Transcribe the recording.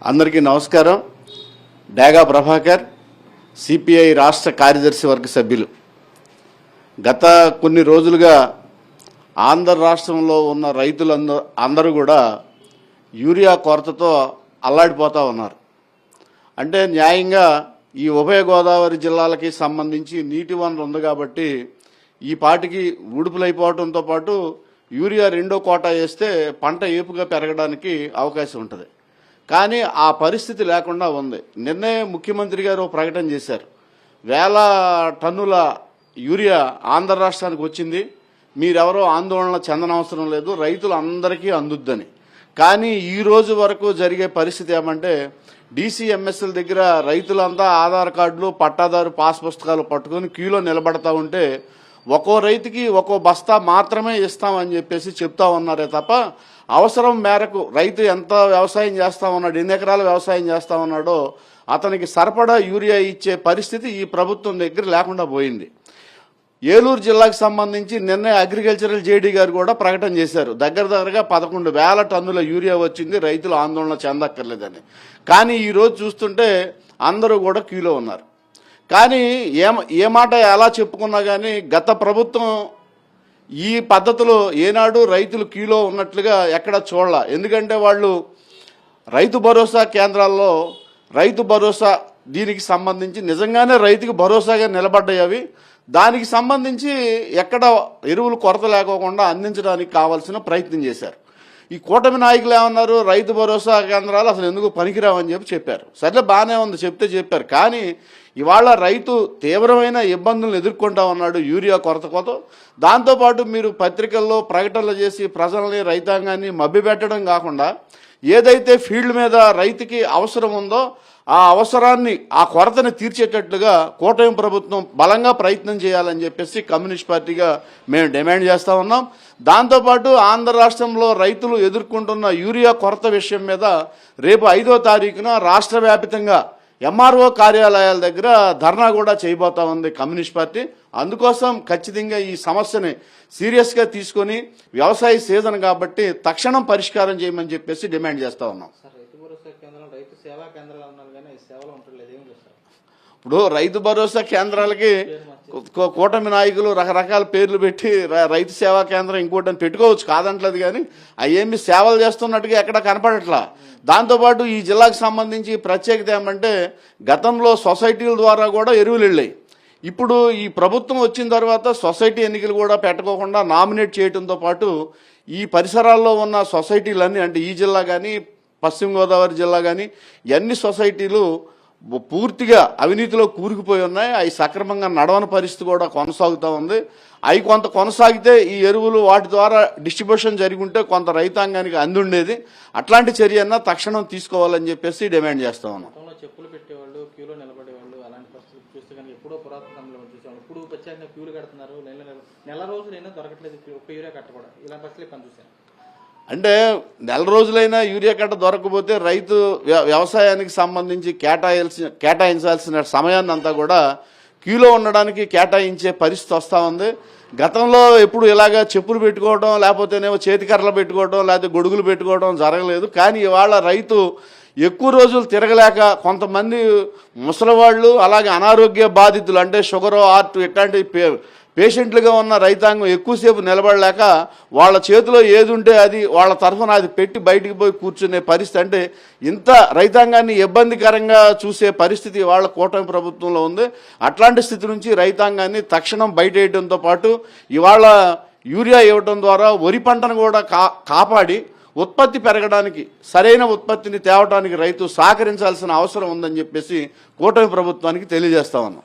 అందరికీ నమస్కారం. డేగా ప్రభాకర్, సిపిఐ రాష్ట్ర కార్యదర్శి వర్గ సభ్యులు. గత కొన్ని రోజులుగా ఆంధ్ర రాష్ట్రంలో ఉన్న రైతులందరూ కూడా యూరియా కొరతతో అల్లాడిపోతూ ఉన్నారు. అంటే న్యాయంగా ఈ ఉభయ గోదావరి జిల్లాలకి సంబంధించి నీటి వనరు ఉంది కాబట్టి ఈ పాటికి ఊడుపులైపోవడంతో పాటు యూరియా రెండో కోటా వేస్తే పంట ఏపుగా పెరగడానికి అవకాశం ఉంటుంది. కానీ ఆ పరిస్థితి లేకుండా ఉంది. నిన్నే ముఖ్యమంత్రి గారు ప్రకటన చేశారు, 1000 టన్నుల యూరియా ఆంధ్ర రాష్ట్రానికి వచ్చింది, మీరెవరో ఆందోళన చెందనవసరం లేదు, రైతులు అందరికీ అందుద్దని. కానీ ఈ రోజు వరకు జరిగే పరిస్థితి ఏమంటే డీసీఎంఎస్ల దగ్గర రైతులంతా ఆధార్ కార్డులు పట్టాదారు పాస్ పుస్తకాలు పట్టుకుని క్యూలో నిలబడతా ఉంటే ఒక్కో రైతుకి ఒక్కో బస్తా మాత్రమే ఇస్తామని చెప్పేసి చెప్తా ఉన్నారే తప్ప అవసరం మేరకు రైతు ఎంత వ్యవసాయం చేస్తా ఉన్నాడు, ఎన్ని ఎకరాల వ్యవసాయం చేస్తా ఉన్నాడో అతనికి సరిపడా యూరియా ఇచ్చే పరిస్థితి ఈ ప్రభుత్వం దగ్గర లేకుండా పోయింది. ఏలూరు జిల్లాకు సంబంధించి నిన్నే అగ్రికల్చరల్ జేడీ గారు కూడా ప్రకటన చేశారు, దగ్గరగా 11,000 టన్నుల యూరియా వచ్చింది, రైతులు ఆందోళన చెందక్కర్లేదని. కానీ ఈరోజు చూస్తుంటే అందరూ కూడా క్యూలో ఉన్నారు. కానీ ఏ మాట ఎలా చెప్పుకున్నా కానీ గత ప్రభుత్వం ఈ పద్ధతిలో ఏనాడు రైతులు క్యూలో ఉన్నట్లుగా ఎక్కడ చూడాల. ఎందుకంటే వాళ్ళు రైతు భరోసా కేంద్రాల్లో రైతు భరోసా దీనికి సంబంధించి నిజంగానే రైతుకి భరోసాగా నిలబడ్డాయి. అవి దానికి సంబంధించి ఎక్కడ ఎరువులు కొరత లేకోకుండా అందించడానికి కావాల్సిన ప్రయత్నం చేశారు. ఈ కూటమి నాయకులు ఏమన్నారు, రైతు భరోసా కేంద్రాలు అసలు ఎందుకు పనికిరావని చెప్పారు. సరే బాగానే ఉంది, చెప్పారు. కానీ ఇవాళ రైతు తీవ్రమైన ఇబ్బందులను ఎదుర్కొంటా ఉన్నాడు యూరియా కొరత. దాంతోపాటు మీరు పత్రికల్లో ప్రకటనలు చేసి ప్రజల్ని రైతాంగాన్ని మభ్యపెట్టడం కాకుండా ఏదైతే ఫీల్డ్ మీద రైతుకి అవసరం ఉందో ఆ అవసరాన్ని ఆ కొరతని తీర్చేటట్లుగా కూటమి ప్రభుత్వం బలంగా ప్రయత్నం చేయాలని చెప్పేసి కమ్యూనిస్ట్ పార్టీగా మేము డిమాండ్ చేస్తూ ఉన్నాం. దాంతోపాటు ఆంధ్ర రాష్ట్రంలో రైతులు ఎదుర్కొంటున్న యూరియా కొరత విషయం మీద రేపు 5వ తారీఖున రాష్ట్ర వ్యాప్తంగా ఎంఆర్ఓ కార్యాలయాల దగ్గర ధర్నా కూడా చేయబోతా ఉంది కమ్యూనిస్ట్ పార్టీ. అందుకోసం ఖచ్చితంగా ఈ సమస్యని సీరియస్గా తీసుకొని వ్యవసాయ సీజన్ కాబట్టి తక్షణం పరిష్కారం చేయమని చెప్పేసి డిమాండ్ చేస్తా ఉన్నాం. ఇప్పుడు రైతు భరోసా కేంద్రాలకి కూటమి నాయకులు రకరకాల పేర్లు పెట్టి రైతు సేవా కేంద్రం ఇంకోటి పెట్టుకోవచ్చు, కాదంటలేదు. కానీ అవేమి సేవలు చేస్తున్నట్టుగా ఎక్కడ కనపడట్లా. దాంతోపాటు ఈ జిల్లాకు సంబంధించి ప్రత్యేకత ఏమంటే గతంలో సొసైటీల ద్వారా కూడా ఎరువులు వెళ్ళాయి. ఇప్పుడు ఈ ప్రభుత్వం వచ్చిన తర్వాత సొసైటీ ఎన్నికలు కూడా పెట్టుకోకుండా నామినేట్ చేయడంతో పాటు ఈ పరిసరాల్లో ఉన్న సొసైటీలన్నీ, అంటే ఈ జిల్లా కానీ పశ్చిమ గోదావరి జిల్లా కానీ అన్ని సొసైటీలు పూర్తిగా అవినీతిలో కూరుకుపోయి ఉన్నాయి. అవి సక్రమంగా నడవని పరిస్థితి కూడా కొనసాగుతూ ఉంది. అవి కొంత కొనసాగితే ఈ ఎరువులు వాటి ద్వారా డిస్ట్రిబ్యూషన్ జరిగి ఉంటే కొంత రైతాంగానికి అందుండేది. అట్లాంటి చర్యన్న తక్షణం తీసుకోవాలని చెప్పేసి డిమాండ్ చేస్తా ఉన్నాం. చెప్పులు పెట్టేవాళ్ళు, క్యూలో నిలబడేవాళ్ళు, అలాంటి పరిస్థితులు చూస్తే కానీ ఎప్పుడో పురాతనంలో చూసాము. ఇప్పుడు ప్రత్యేకంగా క్యూలు కడుతున్నారు, నెల రోజులైనా దొరకట్లేదు ఒక్క యూరియా కట్ట కూడా. ఇలాంటి పరిస్థితులు పనిచూసాను. అంటే నెల రోజులైనా యూరియా కట్ట దొరకకపోతే రైతు వ్యవసాయానికి సంబంధించి కేటాయించాల్సిన సమయాన్ని అంతా కూడా క్యూలో ఉండడానికి కేటాయించే పరిస్థితి వస్తూ ఉంది. గతంలో ఎప్పుడు ఇలాగా చెప్పులు పెట్టుకోవడం, లేకపోతేనేమో చేతికర్రలు పెట్టుకోవడం, లేకపోతే గొడుగులు పెట్టుకోవడం జరగలేదు. కానీ ఇవాళ రైతు ఎక్కువ రోజులు తిరగలేక కొంతమంది ముసలివాళ్ళు, అలాగే అనారోగ్య బాధితులు అంటే షుగర్, హార్ట్ ఇట్లాంటి పేషెంట్లుగా ఉన్న రైతాంగం ఎక్కువసేపు నిలబడలేక వాళ్ళ చేతిలో ఏది ఉంటే అది వాళ్ళ తరఫున అది పెట్టి బయటికి పోయి కూర్చునే పరిస్థితి. అంటే ఇంత రైతాంగాన్ని ఇబ్బందికరంగా చూసే పరిస్థితి వాళ్ళ కూటమి ప్రభుత్వంలో ఉంది. అట్లాంటి స్థితి నుంచి రైతాంగాన్ని తక్షణం బయటేయడంతో పాటు ఇవాళ యూరియా ఇవ్వడం ద్వారా వరి పంటను కూడా కాపాడి ఉత్పత్తి పెరగడానికి, సరైన ఉత్పత్తిని తేవడానికి రైతు సహకరించాల్సిన అవసరం ఉందని చెప్పేసి కూటమి ప్రభుత్వానికి తెలియజేస్తా ఉన్నాం.